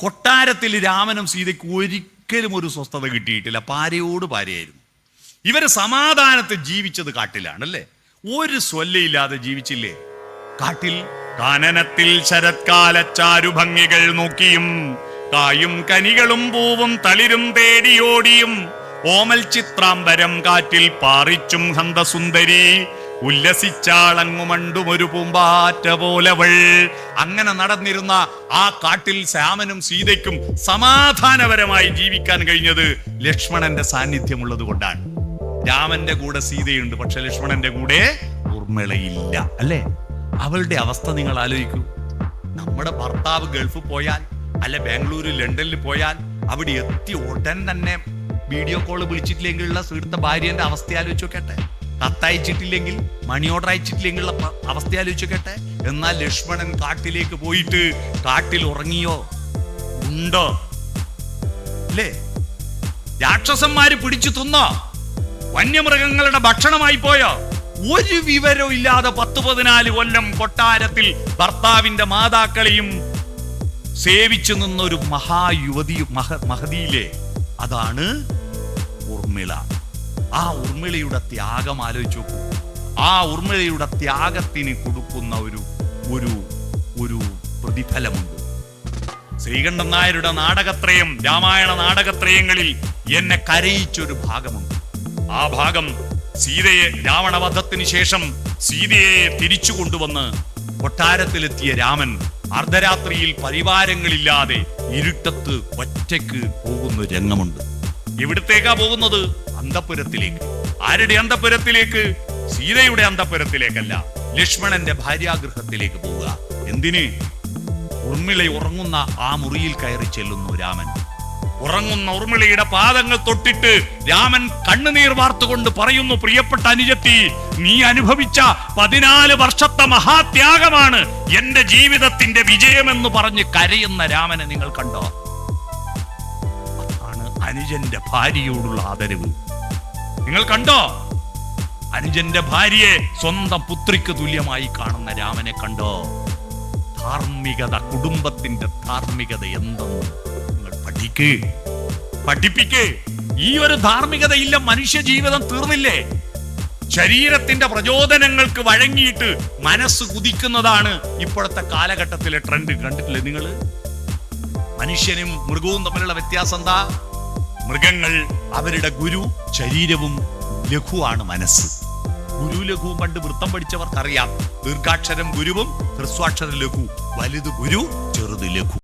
കൊട്ടാരത്തിൽ രാമനും സീതയ്ക്ക് ഒരിക്കലും ഒരു സ്വസ്ഥത കിട്ടിയിട്ടില്ല. പാരയോട് പാരയായിരുന്നു. ഇവര് സമാധാനത്തിൽ ജീവിച്ചത് കാട്ടിലാണ് അല്ലേ? ഒരു സ്വല്ലയില്ലാതെ ജീവിച്ചില്ലേ കാട്ടിൽ? കാനനത്തിൽ ശരത്കാല ചാരുഭംഗികൾ നോക്കിയും കായും കനികളും പൂവും തളിരും തേടിയോടിയും ഓമൽ ചിത്രാംബരം കാറ്റിൽ പാറിച്ചും ഹന്തസുന്ദരി ഉല്ലസിച്ചാളങ്ങുമണ്ടും ഒരു പൂമ്പാറ്റ പോലവൾ. അങ്ങനെ നടന്നിരുന്ന ആ കാട്ടിൽ ശ്യാമനും സീതയ്ക്കും സമാധാനപരമായി ജീവിക്കാൻ കഴിഞ്ഞത് ലക്ഷ്മണന്റെ സാന്നിധ്യമുള്ളത് കൊണ്ടാണ്. രാമന്റെ കൂടെ സീതയുണ്ട്, പക്ഷെ ലക്ഷ്മണന്റെ കൂടെ ഊർമിളയില്ല അല്ലേ? അവളുടെ അവസ്ഥ നിങ്ങൾ ആലോചിക്കൂ. നമ്മുടെ ഭർത്താവ് ഗൾഫ് പോയാൽ, അല്ല ബാംഗ്ലൂര് ലണ്ടനിൽ പോയാൽ, അവിടെ എത്തി ഉടൻ തന്നെ വീഡിയോ കോൾ വിളിച്ചിട്ടില്ലെങ്കിലുള്ള സുഹൃത്ത ഭാര്യന്റെ അവസ്ഥ ആലോചിച്ച് നോക്കട്ടെ. കത്തയച്ചിട്ടില്ലെങ്കിൽ, മണി ഓർഡർ അയച്ചിട്ടില്ലെങ്കിലുള്ള അവസ്ഥ ആലോചിച്ച് നോക്കട്ടെ. എന്നാൽ ലക്ഷ്മണൻ കാട്ടിലേക്ക് പോയിട്ട് കാട്ടിൽ ഉറങ്ങിയോ? ഉണ്ടോ? അല്ലേ? രാക്ഷസന്മാര് പിടിച്ചു തിന്നോ? വന്യമൃഗങ്ങളുടെ ഭക്ഷണമായി പോയോ? ഒരു വിവരവും ഇല്ലാതെ 10-14 കൊല്ലം കൊട്ടാരത്തിൽ ഭർത്താവിന്റെ മാതാക്കളെയും സേവിച്ചു നിന്നൊരു മഹായുവതി, മഹതിയിലെ അതാണ് ഊർമിള. ആ ഊർമിളയുടെ ത്യാഗം ആലോചിച്ചു നോക്കൂ. ആ ഊർമിളയുടെ ത്യാഗത്തിന് കൊടുക്കുന്ന ഒരു പ്രതിഫലമുണ്ട്. ശ്രീകണ്ഠൻ നായരുടെ നാടകത്രയം, രാമായണ നാടകത്രയങ്ങളിൽ എന്നെ കരയിച്ചൊരു ഭാഗമുണ്ട്. ആ ഭാഗം സീതയെ, രാവണവധത്തിന് ശേഷം സീതയെ തിരിച്ചു കൊണ്ടുവന്ന് കൊട്ടാരത്തിലെത്തിയ രാമൻ അർദ്ധരാത്രിയിൽ പരിവാരങ്ങളില്ലാതെ ഇരുട്ടത്ത് ഒറ്റയ്ക്ക് പോകുന്ന രംഗമുണ്ട്. എവിടത്തേക്കാ പോകുന്നത്? അന്തഃപുരത്തിലേക്ക്. ആരുടെ അന്തഃപുരത്തിലേക്ക്? സീതയുടെ അന്തഃപുരത്തിലേക്കല്ല, ലക്ഷ്മണന്റെ ഭാര്യാഗൃഹത്തിലേക്ക് പോവുക. എന്തിന്? ഊർമിള ഉറങ്ങുന്ന ആ മുറിയിൽ കയറി ചെല്ലുന്നു രാമൻ. ഉറങ്ങുന്ന ഊർമിളയുടെ പാദങ്ങൾ തൊട്ടിട്ട് രാമൻ കണ്ണുനീർ വാർത്തുകൊണ്ട് പറയുന്നു, പ്രിയപ്പെട്ട അനുജത്തി, നീ അനുഭവിച്ച 14 വർഷത്തെ മഹാത്യാഗമാണ് എന്റെ ജീവിതത്തിന്റെ വിജയമെന്ന് പറഞ്ഞ് കരയുന്ന രാമനെ നിങ്ങൾ കണ്ടോ? അതാണ് അനുജന്റെ ഭാര്യയോടുള്ള ആദരവ്. നിങ്ങൾ കണ്ടോ? അനുജന്റെ ഭാര്യയെ സ്വന്തം പുത്രിക്ക് തുല്യമായി കാണുന്ന രാമനെ കണ്ടോ? ധാർമ്മികത, കുടുംബത്തിന്റെ ധാർമ്മികത എന്തെന്ന് പഠിപ്പിക്ക്. ഈ ഒരു ധാർമ്മികത ഇല്ല, മനുഷ്യ ജീവിതം തീർന്നില്ലേ? ശരീരത്തിന്റെ പ്രചോദനങ്ങൾക്ക് വഴങ്ങിയിട്ട് മനസ്സ് കുതിക്കുന്നതാണ് ഇപ്പോഴത്തെ കാലഘട്ടത്തിലെ ട്രെൻഡ്. കണ്ടിട്ടില്ലേ നിങ്ങൾ? മനുഷ്യനും മൃഗവും തമ്മിലുള്ള വ്യത്യാസം എന്താ? മൃഗങ്ങൾ അവരുടെ ഗുരു, ശരീരവും ലഘുവാണ് മനസ്സ്. ഗുരു ലഘുവും പണ്ട് വൃത്തം പഠിച്ചവർക്കറിയാം. ദീർഘാക്ഷരം ഗുരുവും ഹ്രസ്വാക്ഷരം ലഘു. വലുത് ഗുരു, ചെറുത് ലഘു.